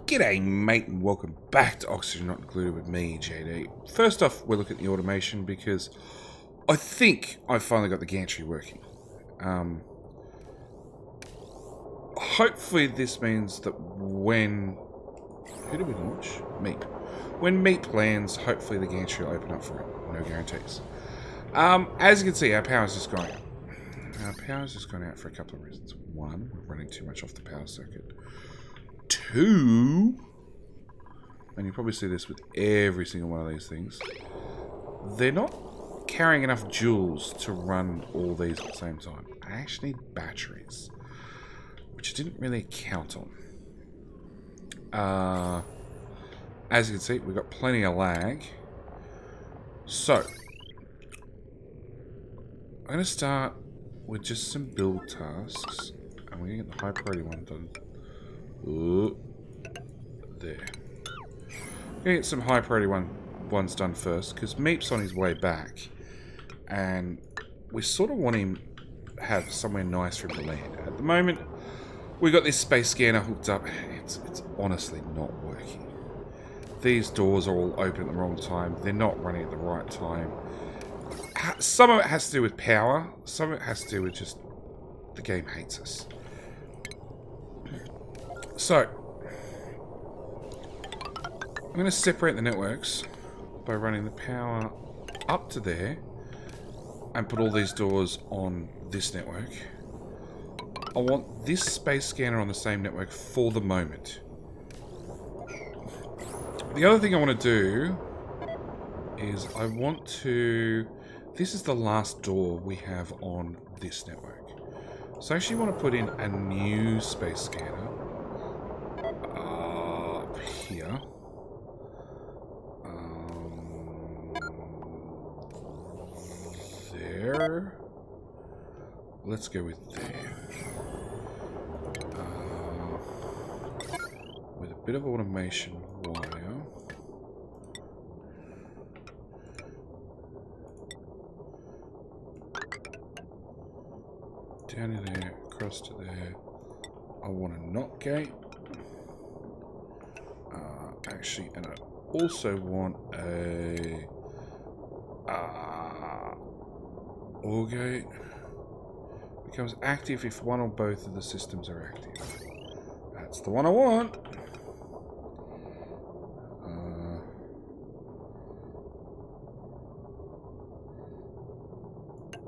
G'day mate and welcome back to Oxygen Not Included with me, JD. First off, we'll look at the automation because I think I've finally got the gantry working. Hopefully this means that when... Who do we launch? Meep. When Meep lands, hopefully the gantry will open up for it. No guarantees. As you can see, our power's just gone out. Our power's just gone out for a couple of reasons. One, we're running too much off the power circuit. Two, and you probably see this with every single one of these things, they're not carrying enough joules to run all these at the same time. I actually need batteries, which I didn't really count on. As you can see, we've got plenty of lag. So, I'm going to start with just some build tasks, and we're going to get the high priority one done. Ooh, there. I'm gonna get some high priority ones done first, because Meep's on his way back, and we sort of want him to have somewhere nice for him to land. At the moment, we got this space scanner hooked up, and it's honestly not working. These doors are all open at the wrong time. They're not running at the right time. Some of it has to do with power. Some of it has to do with just the game hates us. So, I'm going to separate the networks by running the power up to there and put all these doors on this network. I want this space scanner on the same network for the moment. The other thing I want to do is I want to... This is the last door we have on this network. So I actually want to put in a new space scanner. Here. There. Let's go with there. With a bit of automation wire. Down in there, across to there. I want a NOT gate. Actually, and I also want a OR gate. Becomes active if one or both of the systems are active. That's the one I want.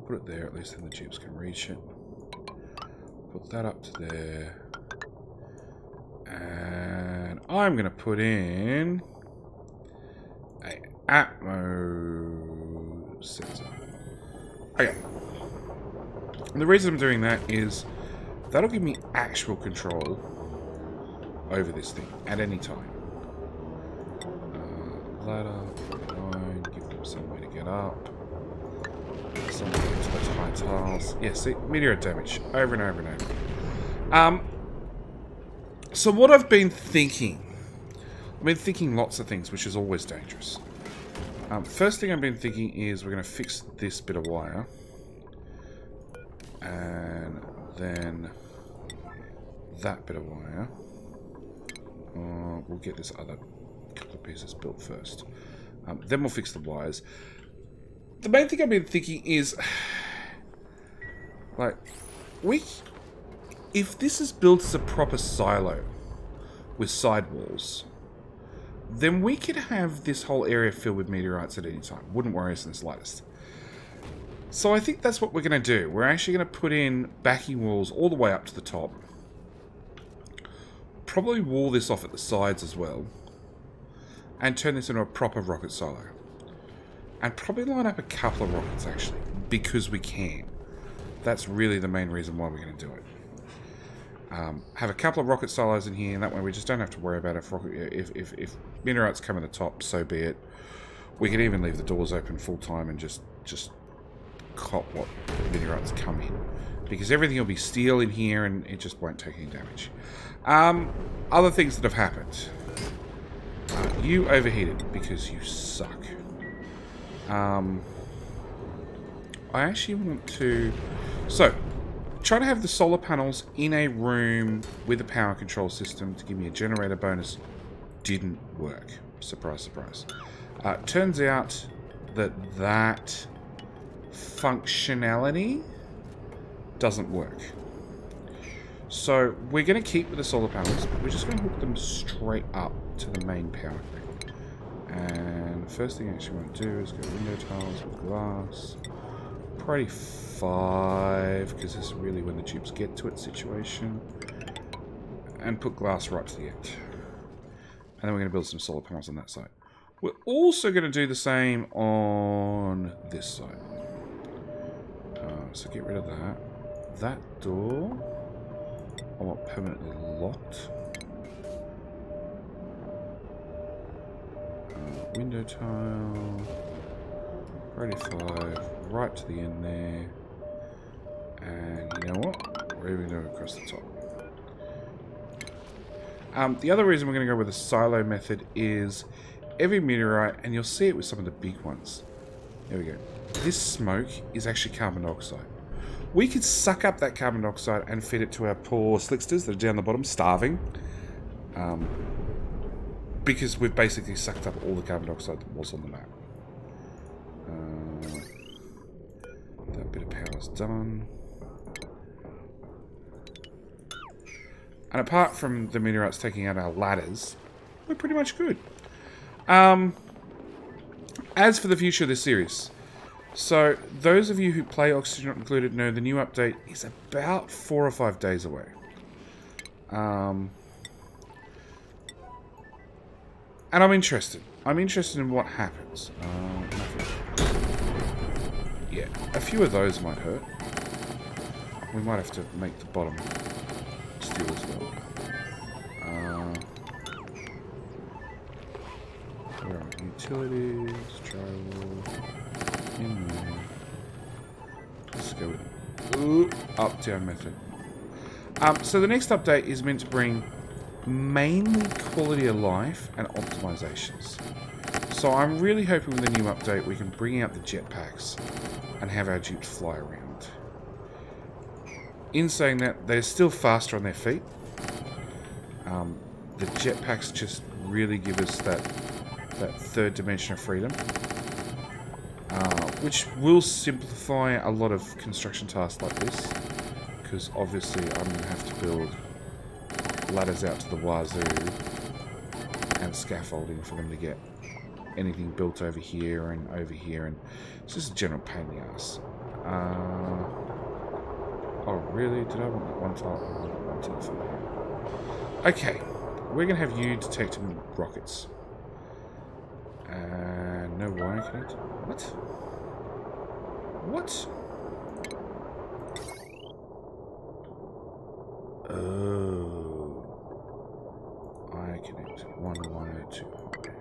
Put it there, at least then the tubes can reach it. Put that up to there. And I'm going to put in a Atmo sensor. Okay. And the reason I'm doing that is that'll give me actual control over this thing at any time. Ladder, 49, give them some way to get up. Some way to get to those high tiles. Yeah, see, meteor damage over and over and over. So what I've been thinking lots of things, which is always dangerous. First thing I've been thinking is we're going to fix this bit of wire. And then that bit of wire. We'll get this other couple of pieces built first. Then we'll fix the wires. The main thing I've been thinking is, like, if this is built as a proper silo with sidewalls, then we could have this whole area filled with meteorites at any time. Wouldn't worry us in the slightest. So I think that's what we're going to do. We're actually going to put in backing walls all the way up to the top. Probably wall this off at the sides as well. And turn this into a proper rocket silo. And probably line up a couple of rockets actually, because we can. That's really the main reason why we're going to do it. Have a couple of rocket silos in here, and that way we just don't have to worry about if meteorites come at the top, so be it. We can even leave the doors open full time and just cop what meteorites come in, because everything will be steel in here and it just won't take any damage. Other things that have happened. You overheated because you suck. I actually want to... So, trying to have the solar panels in a room with a power control system to give me a generator bonus didn't work. Surprise, surprise. Turns out that functionality doesn't work. So we're going to keep with the solar panels, but we're just going to hook them straight up to the main power grid. And the first thing I actually want to do is go window tiles with glass. Probably 5, because this is really when the tubes get to its situation. And put glass right to the end. And then we're going to build some solar panels on that side. We're also going to do the same on this side. So get rid of that. That door, I want permanently locked. Window tile. Ready 5. Right to the end there. And you know what? We're even going to go across the top. The other reason we're going to go with the silo method is every meteorite, and you'll see it with some of the big ones. There we go. This smoke is actually carbon dioxide. We could suck up that carbon dioxide and feed it to our poor slicksters that are down the bottom, starving. Because we've basically sucked up all the carbon dioxide that was on the map. That bit of power's done. And apart from the meteorites taking out our ladders, we're pretty much good. As for the future of this series, so those of you who play Oxygen Not Included know the new update is about 4 or 5 days away. And I'm interested. I'm interested in what happens. Yeah, a few of those might hurt. We might have to make the bottom steel as well. Where are utilities? Drywall. In there. Let's go with up-down method. So the next update is meant to bring mainly quality of life and optimizations. So I'm really hoping with the new update we can bring out the jetpacks and have our dupes fly around. In saying that, they're still faster on their feet. The jetpacks just really give us that third dimension of freedom. Which will simplify a lot of construction tasks like this. Because obviously I'm going to have to build ladders out to the wazoo and scaffolding for them to get anything built over here, and it's just a general pain in the ass. Oh really? Did I want that one tile? I wanted one tile for here. Okay, we're going to have you detecting rockets. And no wire connect. What? What? Oh. I connect 1102. Okay.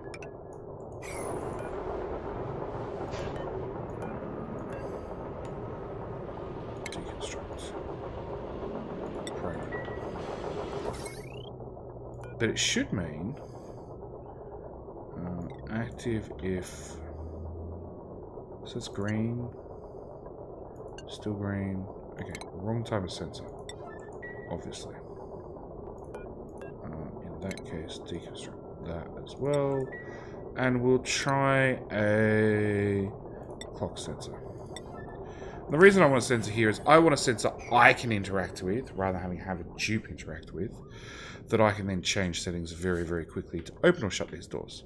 Deconstruct. Program. But it should mean active if, so it's green, still green. Okay, wrong type of sensor, obviously. In that case, deconstruct that as well, and we'll try a clock sensor. The reason I want a sensor here is I want a sensor I can interact with rather than have a dupe interact with, that I can then change settings very, very quickly to open or shut these doors.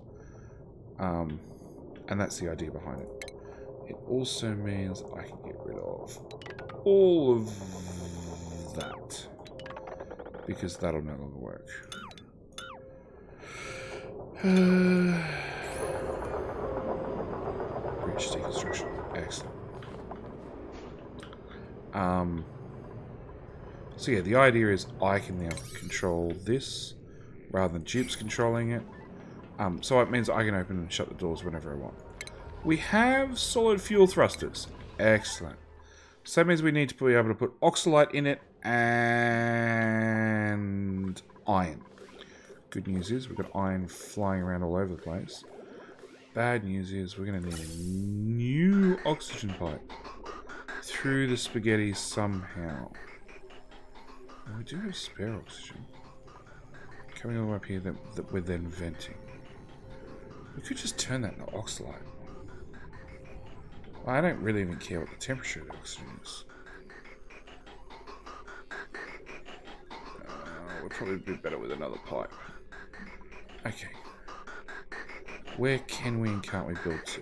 And that's the idea behind it. It also means I can get rid of all of that, because that'll no longer work. Bridge deconstruction. Excellent. So yeah, the idea is I can now control this rather than dupes controlling it. So it means I can open and shut the doors whenever I want. We have solid fuel thrusters. Excellent. So that means we need to be able to put oxalite in it and iron. Good news is we've got iron flying around all over the place. Bad news is we're going to need a new oxygen pipe through the spaghetti somehow. And we do have spare oxygen. Coming all the way up here that we're then venting. We could just turn that into oxalate. Well, I don't really even care what the temperature of the oxygen is. We'll probably be better with another pipe. Okay. Where can we and can't we build to?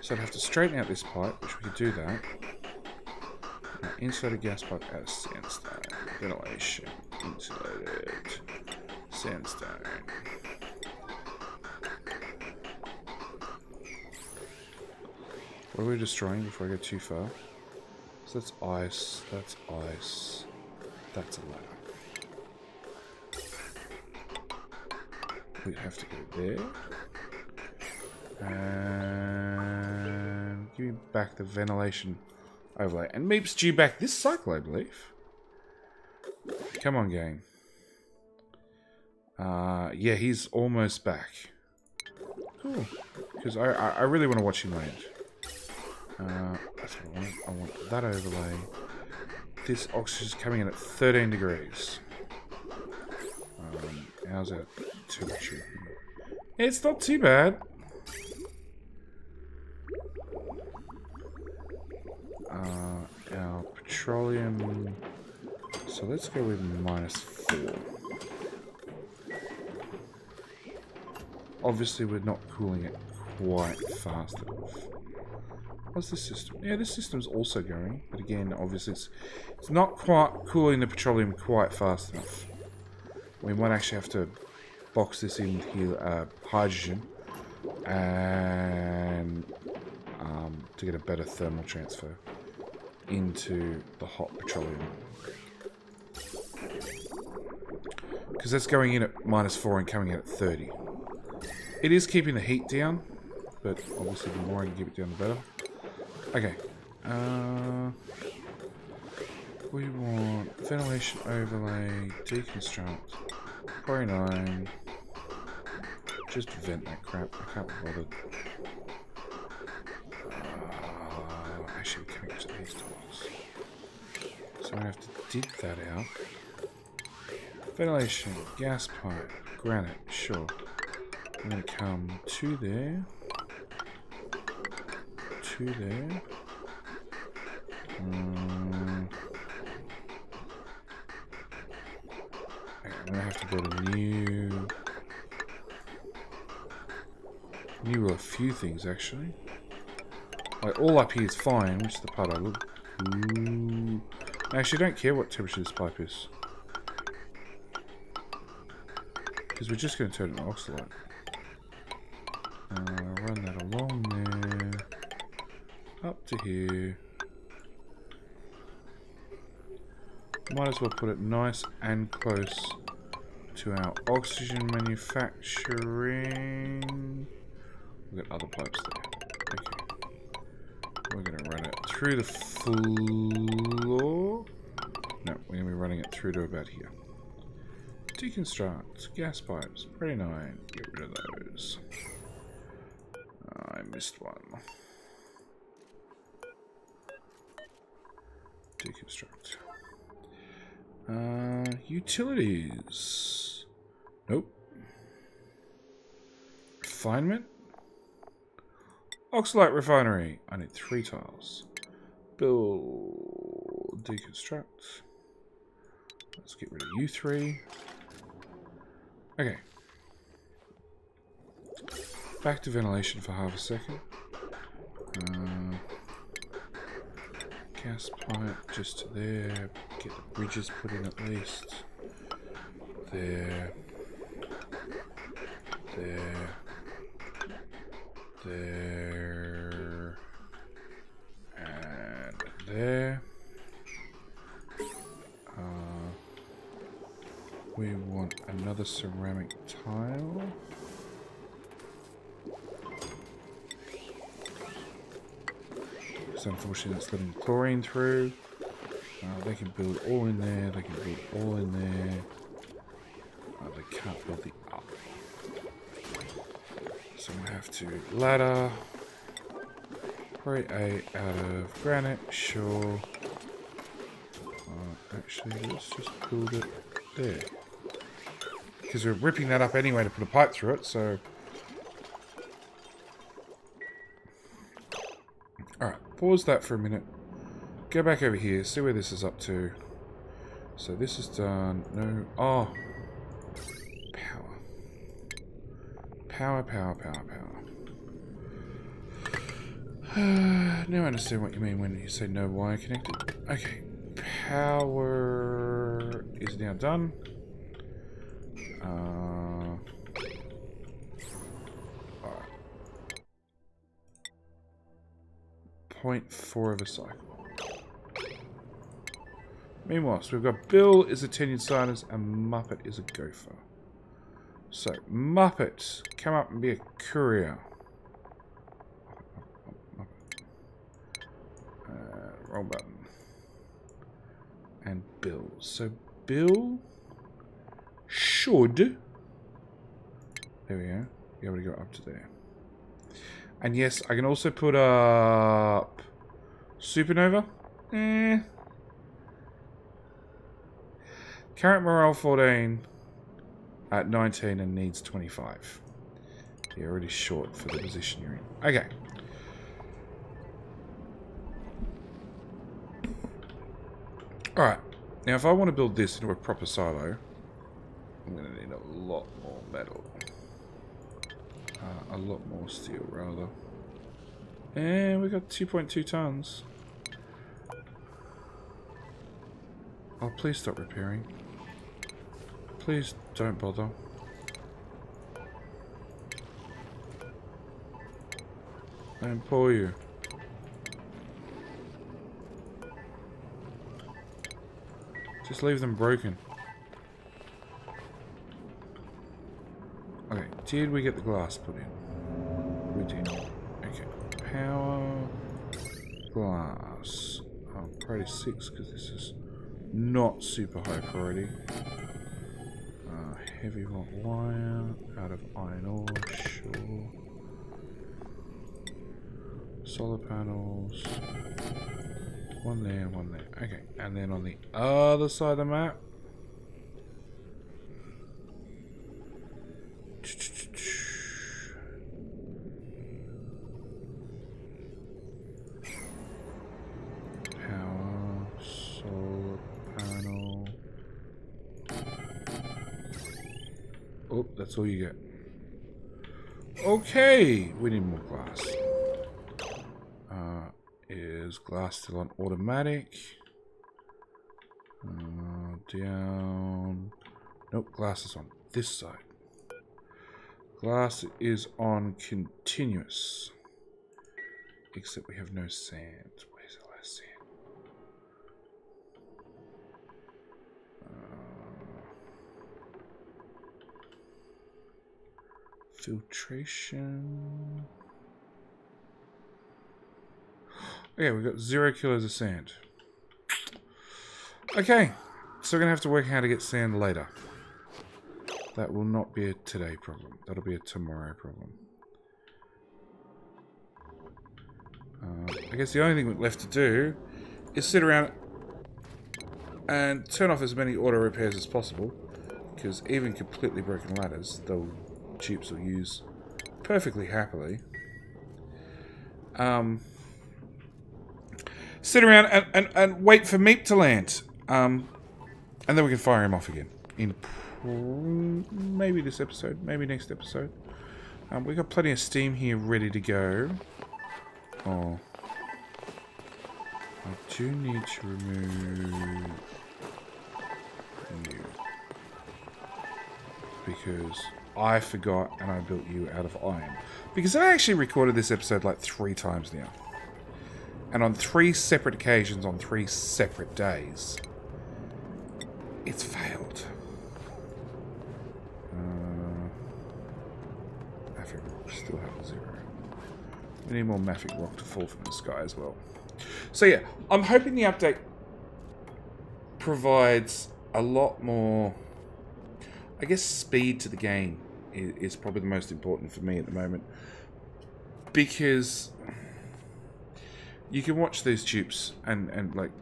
So I'd have to straighten out this pipe, which we could do that. Now, inside a gas pipe out of sandstone. Ventilation. Insulated. Sandstone. What are we destroying before I go too far? So that's ice. That's ice. That's a ladder. We have to go there. And give me back the ventilation overlay. And Meep's due back this cycle, I believe. Come on, game. Yeah, he's almost back. Cool. Because I really want to watch him land. That's what I want. I want that overlay. This oxygen's coming in at 13 degrees. How's that temperature? It's not too bad. Our petroleum. So let's go with -4. Obviously, we're not cooling it quite fast enough. What's this system? Yeah, this system's also going, but again, obviously, it's not quite cooling the petroleum quite fast enough. We might actually have to box this in here, hydrogen, and to get a better thermal transfer into the hot petroleum. Because that's going in at -4 and coming out at 30. It is keeping the heat down, but obviously the more I can keep it down, the better. Okay. We want ventilation overlay, deconstruct, quarry 9. Just vent that crap. I can't be bothered. Actually, we can't use these tools. So I have to dig that out. Ventilation, gas pipe, granite, sure. I'm going to come to there. To there. I'm going to have to build a new... a few things, actually. Like, all up here is fine, which is the part I look... Ooh. I actually don't care what temperature this pipe is. Because we're just going to turn it into oxalate. Run that along there. Up to here. Might as well put it nice and close to our oxygen manufacturing. We've got other pipes there. Okay. We're going to run it through the floor. No, we're going to be running it through to about here. Deconstruct. Gas pipes. 39. Get rid of those. I missed one. Deconstruct. Utilities. Nope. Refinement. Oxalate refinery. I need 3 tiles. Build. Deconstruct. Let's get rid of you 3. Okay. Back to ventilation for half a second. Gas pipe just to there. Get the bridges put in at least. There. There. There. And there. We want another ceramic tile. So unfortunately it's letting chlorine through. They can build all in there, they can build all in there. They can't build the up. So I'm going to have to ladder. Probably 8 out of granite, sure. Actually, let's just build it there. Because we're ripping that up anyway to put a pipe through it, so... Alright, pause that for a minute. Go back over here, see where this is up to. So this is done. No... Oh! Power. Power, power, power, power. Now I understand what you mean when you say no wire connected. Okay. Power is now done. 0.4 of a cycle. Meanwhile, so we've got Bill is a tenured scientist and Muppet is a gopher. So, Muppet, come up and be a courier. Wrong button. And Bill. So, Bill should... There we go. Be able to go up to there. And yes, I can also put up Supernova. Current morale 14 at 19 and needs 25. You're already short for the position you're in. Okay. Alright. Now if I want to build this into a proper silo, I'm going to need a lot more metal. A lot more steel, rather. And we got 2.2 tons. Oh, please stop repairing. Please don't bother. I implore you. Just leave them broken. Okay, did we get the glass put in? We did. Okay, power, glass. Priority 6 because this is not super high priority. Heavy hot wire out of iron ore, sure. Solar panels. One there, one there. Okay, and then on the other side of the map. Power, solar panel. Oh, that's all you get. Okay, we need more glass. Is glass still on automatic? Down. Nope, glass is on this side. Glass is on continuous. Except we have no sand. Where's the last sand? Filtration. Okay, we've got 0 kilos of sand. Okay, so we're going to have to work out how to get sand later. That will not be a today problem. That'll be a tomorrow problem. I guess the only thing left to do is sit around and turn off as many auto repairs as possible. Because even completely broken ladders, the tubes will use perfectly happily. Sit around and wait for Meep to land. And then we can fire him off again. In maybe this episode, maybe next episode. We've got plenty of steam here ready to go. Oh. I do need to remove you. Because I forgot and I built you out of iron. Because I actually recorded this episode like 3 times now. And on 3 separate occasions, on 3 separate days, it's failed. Mafic rock still have 0. We need more mafic rock to fall from the sky as well. So yeah, I'm hoping the update provides a lot more, I guess, speed to the game is probably the most important for me at the moment. Because you can watch these tubes and like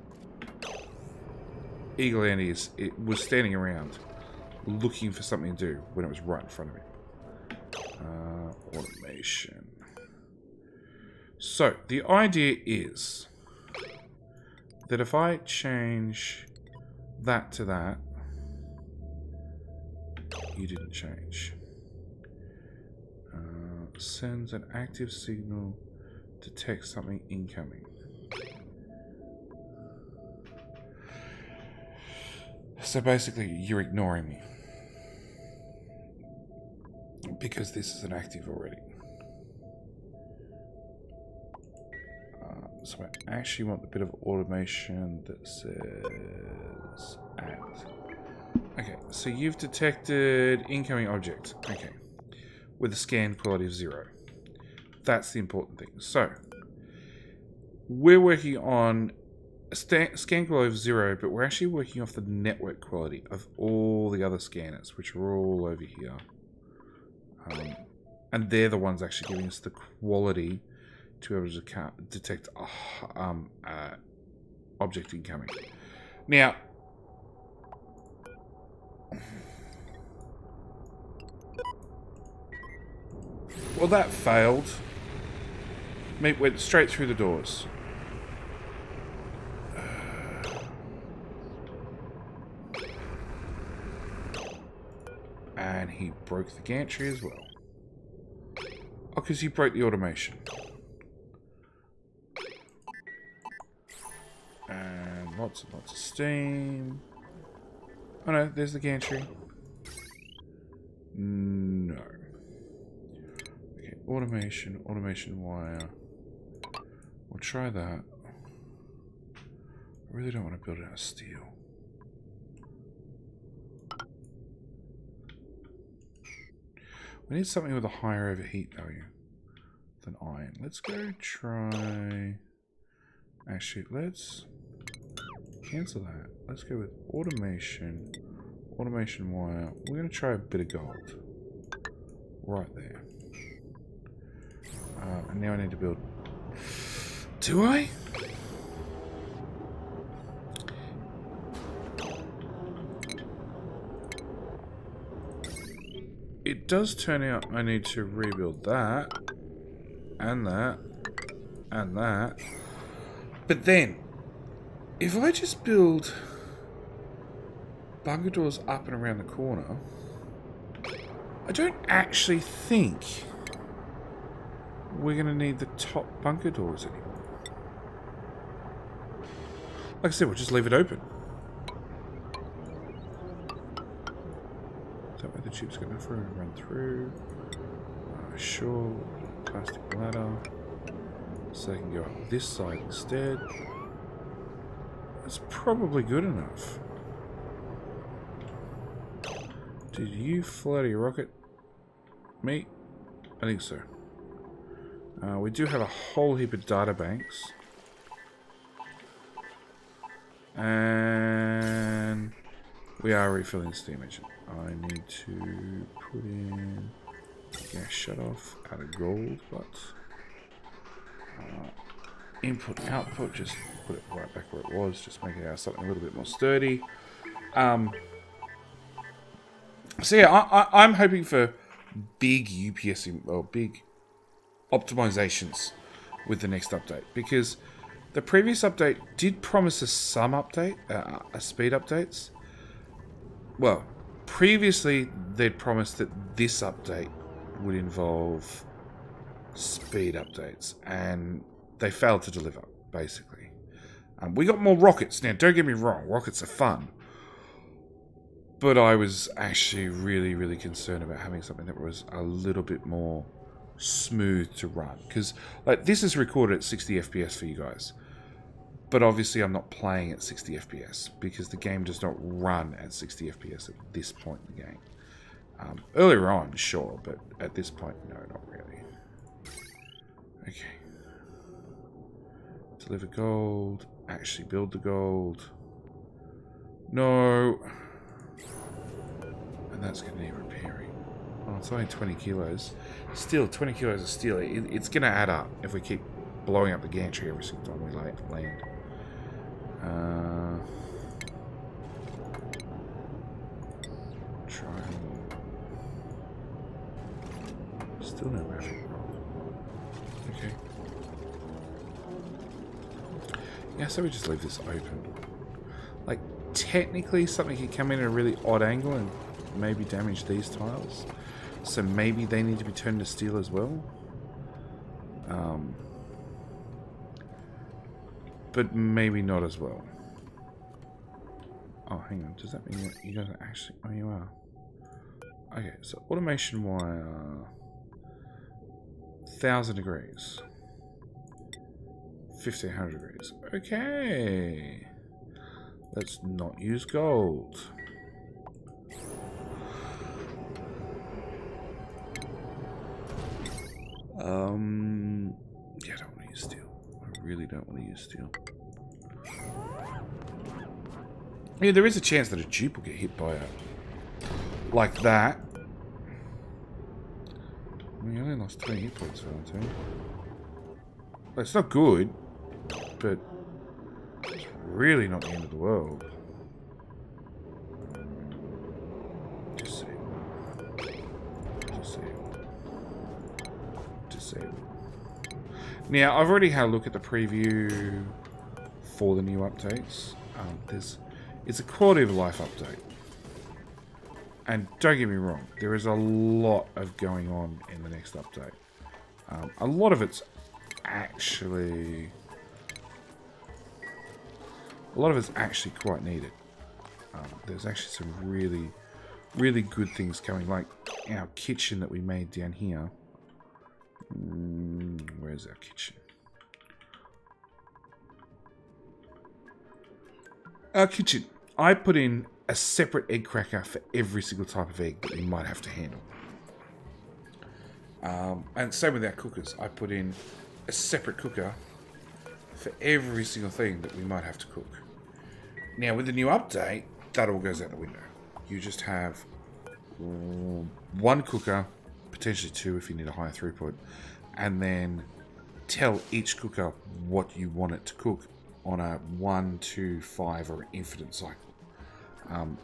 Eagle Andy it was standing around looking for something to do when it was right in front of him. Automation. So, the idea is that if I change that to that, you didn't change. Sends an active signal, detects something incoming. So basically, you're ignoring me. Because this is an active already. So I actually want a bit of automation that says act. Okay, so you've detected incoming object. Okay. With a scan quality of 0. That's the important thing. So, we're working on a scan quality of 0, but we're actually working off the network quality of all the other scanners, which are all over here. And they're the ones actually giving us the quality to be able to detect object incoming. Now, well, that failed. Meep went straight through the doors. And he broke the gantry as well. Oh, because he broke the automation. And lots and lots of steam. Oh no, there's the gantry. No. Okay, automation wire. We'll try that. I really don't want to build it out of steel. We need something with a higher overheat value than iron. Let's go try... Actually, let's cancel that. Let's go with automation. Automation wire. We're going to try a bit of gold. Right there. And now I need to build... Do I? It does turn out I need to rebuild that. And that. And that. But then, if I just build bunker doors up and around the corner, I don't actually think we're going to need the top bunker doors anymore. Like I said, we'll just leave it open. Is that where the tube's going to run through? Sure. Plastic ladder. So I can go up this side instead. That's probably good enough. Did you fly to your rocket? Me? I think so. We do have a whole heap of data banks. And we are refilling the steam engine. I need to put in gas shut off out of gold, but input output, just put it right back where it was, just make it out something a little bit more sturdy. So yeah, I'm hoping for big UPS or big optimizations with the next update, because the previous update did promise us some update, speed updates. Well, previously they'd promised that this update would involve speed updates, and they failed to deliver, basically. We got more rockets. Now, don't get me wrong, rockets are fun. But I was actually really, really concerned about having something that was a little bit more smooth to run. Because, like, this is recorded at 60 FPS for you guys. But obviously I'm not playing at 60 FPS, because the game does not run at 60 FPS at this point in the game. Earlier on, sure, but at this point, no, not really. Okay. Deliver gold. Actually build the gold. No. And that's going to need repairing. Oh, it's only 20 kilos. Still, 20 kilos of steel. It's going to add up if we keep blowing up the gantry every single time we land. Still no magic roll. Okay. Yeah, so we just leave this open. Like, technically something could come in at a really odd angle and maybe damage these tiles. So maybe they need to be turned to steel as well. But maybe not as well. Oh, hang on. Does that mean you guys are actually... Oh, you are. Okay, so automation wire... 1,000 degrees. 1,500 degrees. Okay. Let's not use gold. Yeah, I don't want to use steel. I really don't want to use steel. Yeah, there is a chance that a dupe will get hit by a... like that. We only lost 20 hit points for that too. Well, it's not good, but it's really not the end of the world. Disable. Now, I've already had a look at the preview for the new updates. It's a quality of life update. And don't get me wrong, there is a lot of going on in the next update. A lot of it's actually quite needed. There's actually some really, really good things coming, like our kitchen that we made down here. Where's our kitchen? Our kitchen. I put in a separate egg cracker for every single type of egg that we might have to handle. And same with our cookers. I put in a separate cooker for every single thing that we might have to cook. Now, with the new update, that all goes out the window. You just have one cooker, potentially two if you need a higher throughput, and then tell each cooker what you want it to cook on a 1, 2, 5 or an infinite cycle.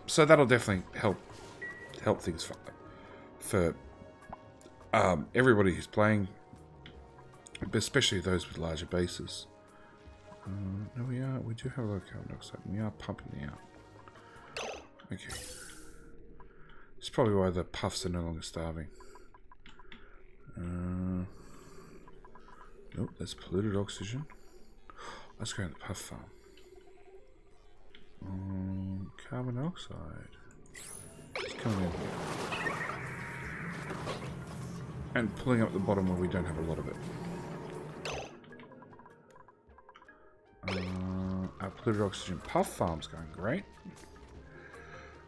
So that'll definitely help things for everybody who's playing, but especially those with larger bases. No, we do have a lot of carbon dioxide. We are pumping it out. Okay. It's probably why the puffs are no longer starving. Nope, that's polluted oxygen. Let's go to the puff farm. Carbon dioxide. It's coming in here. And pulling up the bottom where we don't have a lot of it. Our polluted oxygen puff farm's going great.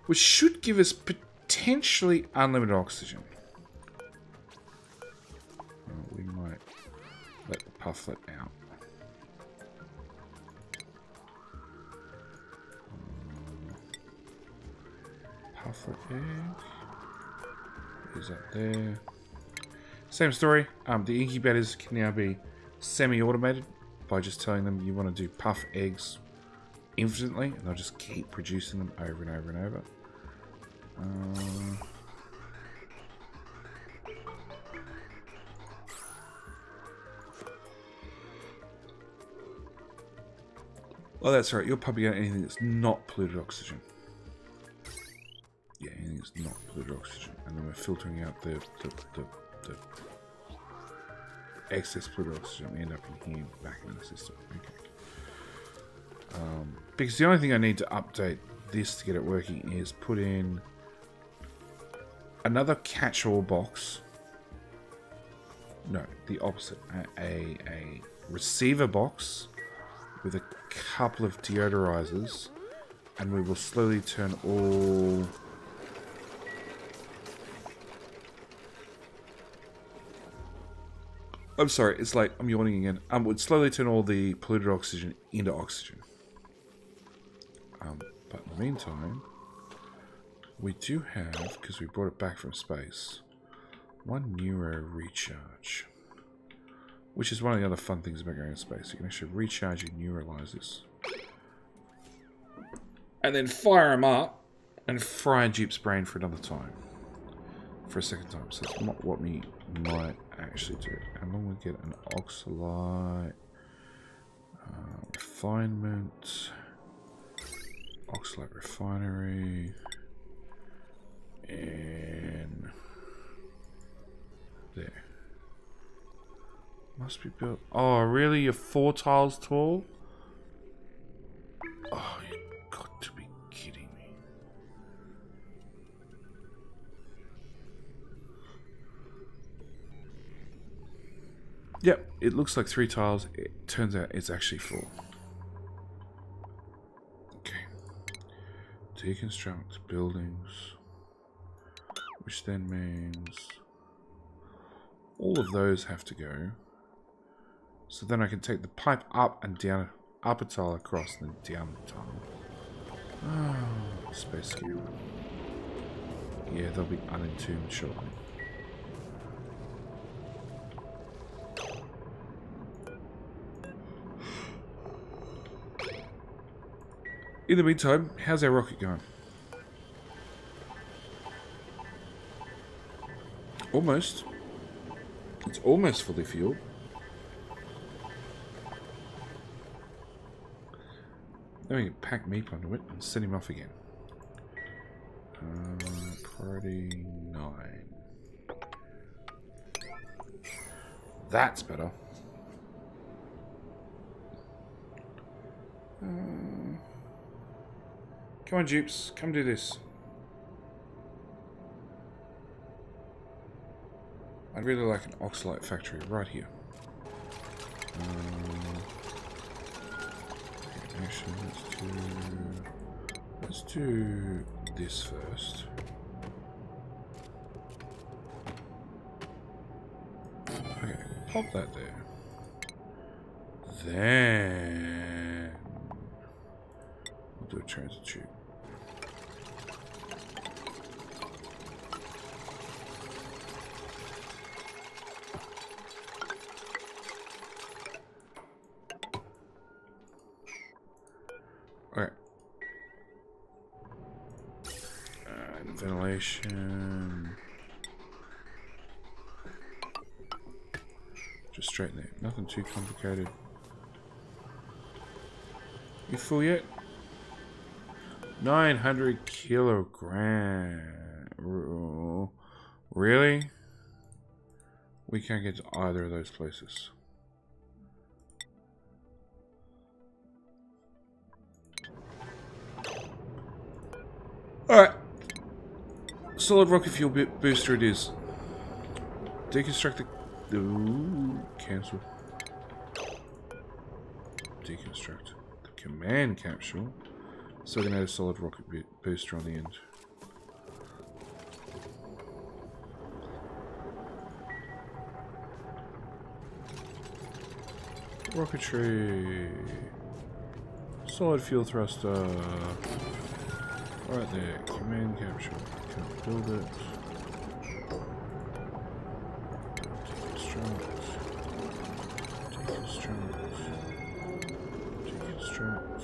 Which should give us potentially unlimited oxygen. We might let the pufflet out. Pufflet egg is up there. Same story. The incubators can now be semi-automated by just telling them you want to do puff eggs infinitely, and they'll just keep producing them over and over and over. Well, that's right. You're pumping out anything that's not polluted oxygen. Yeah, anything that's not polluted oxygen, and then we're filtering out the excess polluted oxygen. We end up in here, back in the system. Okay. Because the only thing I need to update this to get it working is put in another catch-all box. No, the opposite. A receiver box with a couple of deodorizers, and we will slowly turn all... I'm sorry, it's like I'm yawning again. We'd slowly turn all the polluted oxygen into oxygen. But in the meantime, we do have, because we brought it back from space, one neuro recharge. Which is one of the other fun things about going in space. You can actually recharge your neuralizers. And then fire them up and fry a dupe's brain for another time. for a second time. So it's not what we might actually do. And then we get an oxalite refinement, oxalite refinery, and there. Must be built. Oh, really? You're 4 tiles tall? Oh, you've got to be kidding me. Yep, it looks like 3 tiles. It turns out it's actually 4. Okay. Deconstruct buildings. Which then means all of those have to go. So then I can take the pipe up and down, up a tile across, and then down the tile. Oh, space skewer. Yeah, they'll be unentombed shortly. In the meantime, how's our rocket going? Almost. It's almost fully fueled. Then we can pack Meep onto it and send him off again. Priority 9. That's better. Come on, dupes. Come do this. I'd really like an oxalite factory right here. Actually, let's do this first. Okay, pop that there. Then we'll do a transit tube. Alright. Ventilation. Just straighten it. Nothing too complicated. You full yet? 900 kilograms. Really? We can't get to either of those places. Alright. Solid rocket fuel booster it is. Deconstruct the... Ooh, cancel. Deconstruct the command capsule. So we're going to add a solid rocket booster on the end. Rocketry. Solid fuel thruster. Right there, command capsule. Can't build it. Deconstruct. Deconstruct. Deconstruct.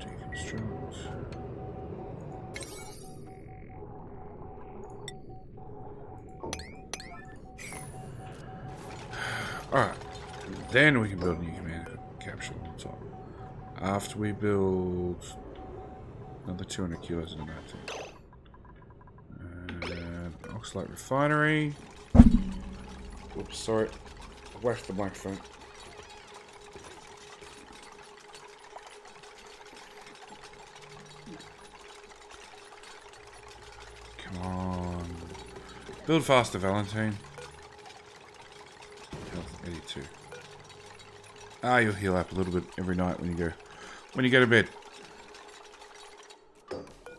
Deconstruct. Alright. Then we can build a new command capsule on top. After we build another 200 kilos in that thing. And oxalite refinery. Oops, sorry. I whacked the microphone. Come on. Build faster, Valentine. Health 82. Ah, you'll heal up a little bit every night when you go to bed.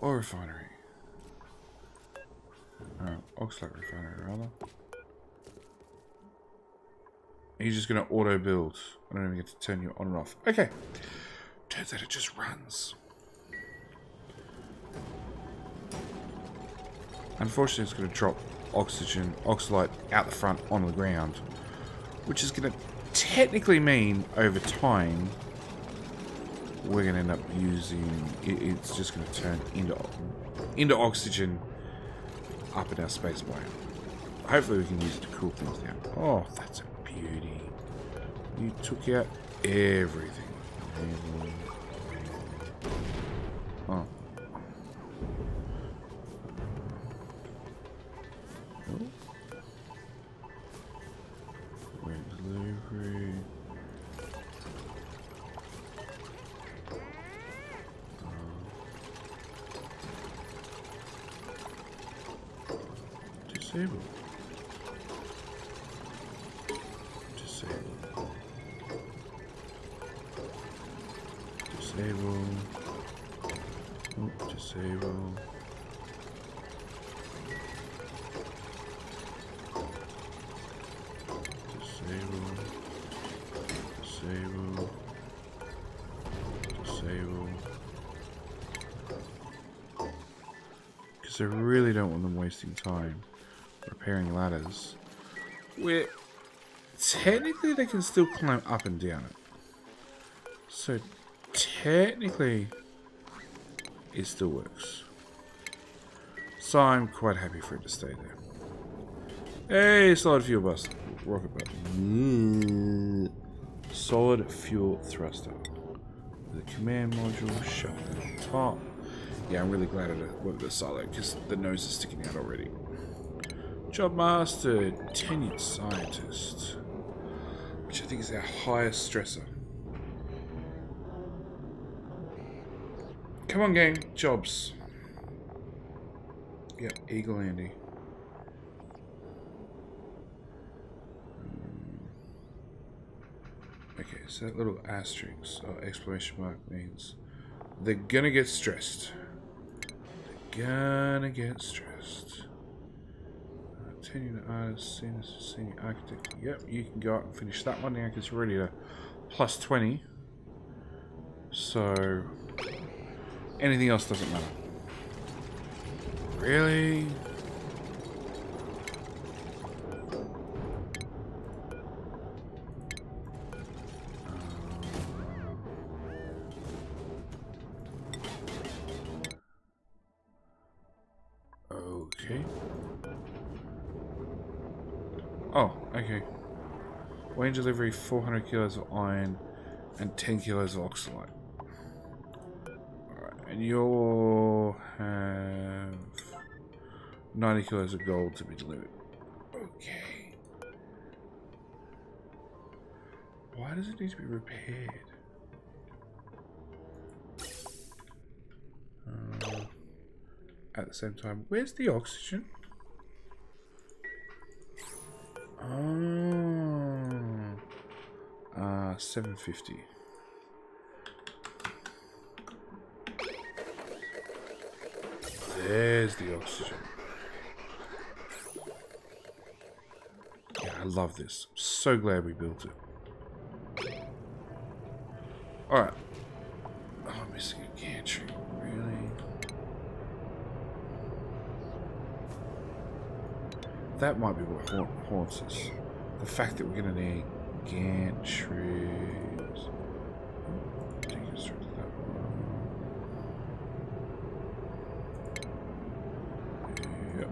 Or refinery. Oxalate refinery, rather. He's just going to auto build. I don't even get to turn you on and off. Okay. Turns out it just runs. Unfortunately, it's going to drop oxalite out the front on the ground. Which is going to technically mean, over time, we're going to end up using... It's just going to turn into oxygen up in our space biome. Hopefully we can use it to cool things down. Oh, that's a beauty. You took out everything. Oh. Delivery. Disable. Disable. Oh, disable. Disable. Because I really don't want them wasting time repairing ladders. Where technically they can still climb up and down it. So technically it still works. So I'm quite happy for it to stay there. Hey, solid fuel bus. Rocket button. Solid fuel thruster. The command module shut down top. Yeah, I'm really glad it went with the silo because the nose is sticking out already. Job master, tenured scientist, which I think is our highest stressor. Come on, gang, jobs. Yep, Eagle Andy. Okay, so that little asterisk or exclamation mark means they're gonna get stressed. They're gonna get stressed. Tenured artist, senior architect. Yep, you can go out and finish that one now because you're already at plus 20. So anything else doesn't matter. Really? Okay. Oh, okay. Wayne delivery 400 kilos of iron and 10 kilos of oxalite. Alright, and you'll have 90 kilos of gold to be delivered. Okay. Why does it need to be repaired? At the same time, where's the oxygen? 750. There's the oxygen. Yeah, I love this. I'm so glad we built it. Alright. Oh, I'm missing a gantry. Really? That might be what haunts us. The fact that we're going to need gantries. Deconstruct that one. Yep.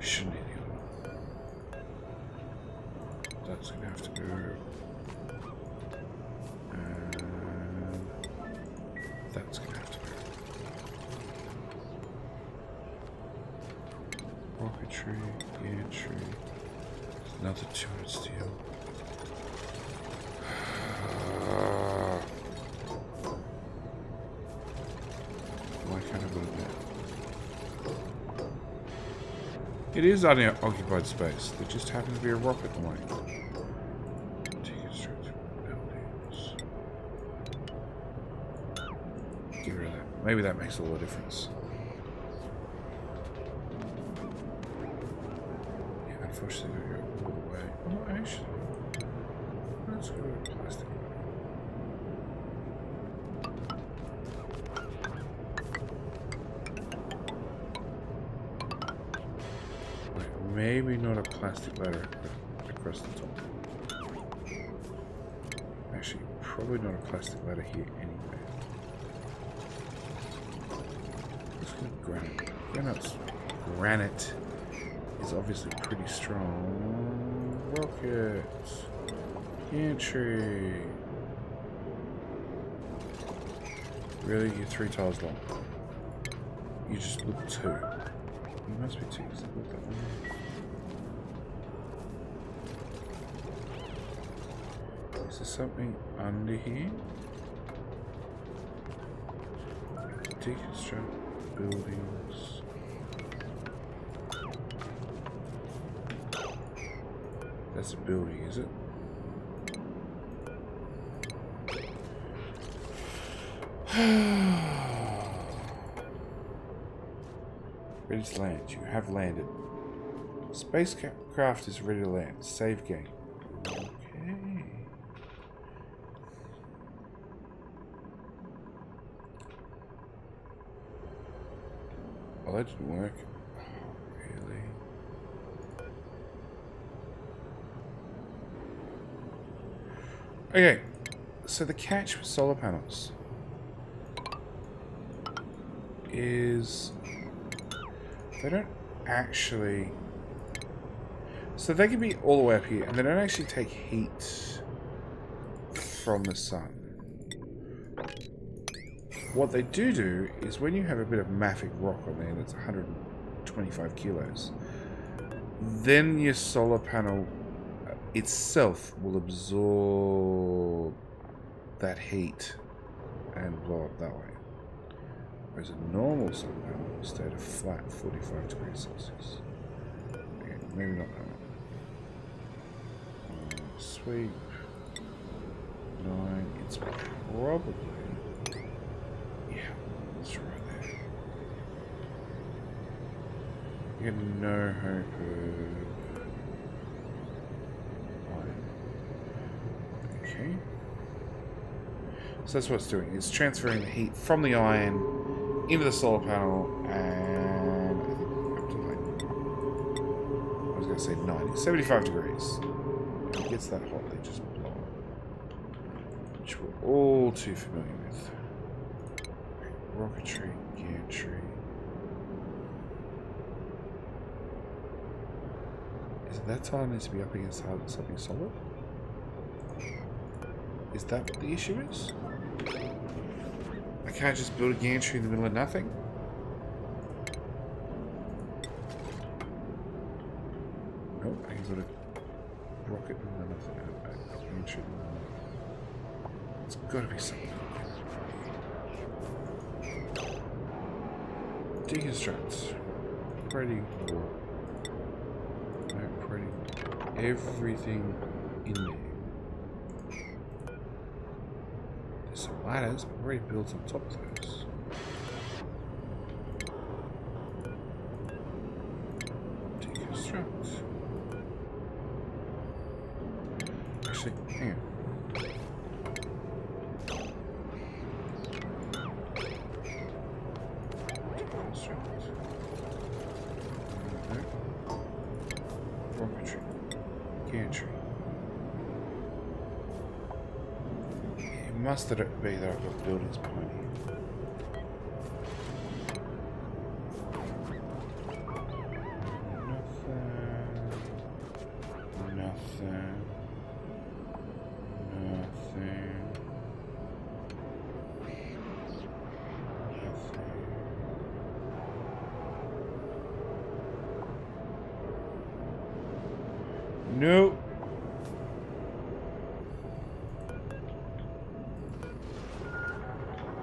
Shouldn't need the other one. That's going to have to go. And that's going to have to go. Rocketry, gantry, another 200 steel. Why can't I put it there? It is unoccupied space. There just happens to be a rocket away. Deconstruct buildings. Get rid of that. Maybe that makes all the difference. Unfortunately, we go all the way. Oh, actually, let's go with plastic. Wait, maybe not a plastic ladder across the top. Actually, probably not a plastic ladder here anyway. Let's go granite. Granite is obviously pretty strong. Rocket. Entry. Really? You're 3 tiles long. You just look 2. You must be 2 because it looked that way. Is there something under here? Deconstruct buildings. That's a building, is it? Ready to land. You have landed. Spacecraft is ready to land. Save game. Okay. Well, that didn't work. Really? Okay. So the catch with solar panels is they don't actually, so they can be all the way up here and they don't actually take heat from the sun. What they do is when you have a bit of mafic rock on there that's 125 kilos, then your solar panel itself will absorb that heat and blow up that way. Whereas a normal solar panel will stay at a flat 45 degrees Celsius. Okay, maybe not that one. Sweep. 9. It's probably... yeah, it's right there. You get no hope of... iron. Okay. So that's what it's doing. It's transferring the heat from the iron into the solar panel, and I think up to like, I was going to say 90, 75 degrees. When it gets that hot, they just blow up, which we're all too familiar with. Okay, rocketry, gantry. Is that tile needs to be up against something solid? Is that what the issue is? I can't just build a gantry in the middle of nothing. Nope, I can build a rocket in the middle of nothing. A gantry in the middle of nothing. It's gotta be something. Deconstruct. Pretty cool. No, pretty. Everything in there. Some ladders, but already built on top of those. Deconstruct. Actually, hang on. Deconstruct. No. Rocketry. Gantry. Must it be that I've got buildings behind here? Nothing. Nope.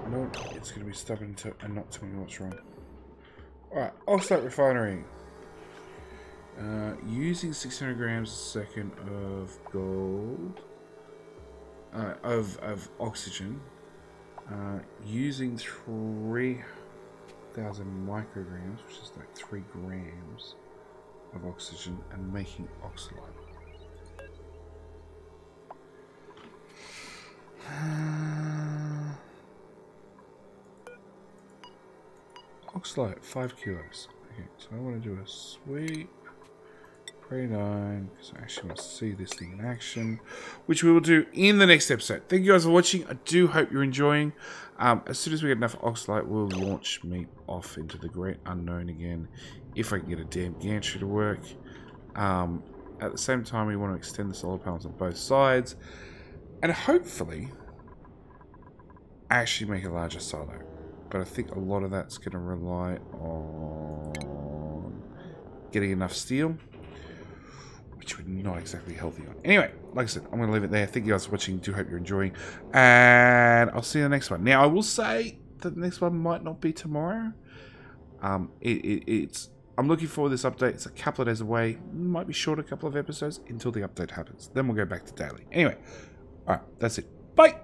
Nope, it's going to be stubborn and not telling me what's wrong. Alright, oxide refinery. Using 600 grams a second of gold, of oxygen, using 3,000 micrograms, which is like 3 grams of oxygen, and making oxalate. Oxalate, 5 kilos. Okay, so I want to do a sweep, Pre-9, because I actually want to see this thing in action, which we will do in the next episode. Thank you guys for watching. I do hope you're enjoying. As soon as we get enough Oxalite, we'll launch Meep off into the great unknown again, if I can get a damn gantry to work. At the same time, we want to extend the solar panels on both sides, and hopefully actually make a larger silo. But I think a lot of that's going to rely on getting enough steel, which we're not exactly healthy on. Anyway, like I said, I'm going to leave it there. Thank you guys for watching. Do hope you're enjoying. And I'll see you in the next one. Now, I will say that the next one might not be tomorrow. I'm looking forward to this update. It's a couple of days away. Might be short a couple of episodes until the update happens. Then we'll go back to daily. Anyway, all right, that's it. Bye.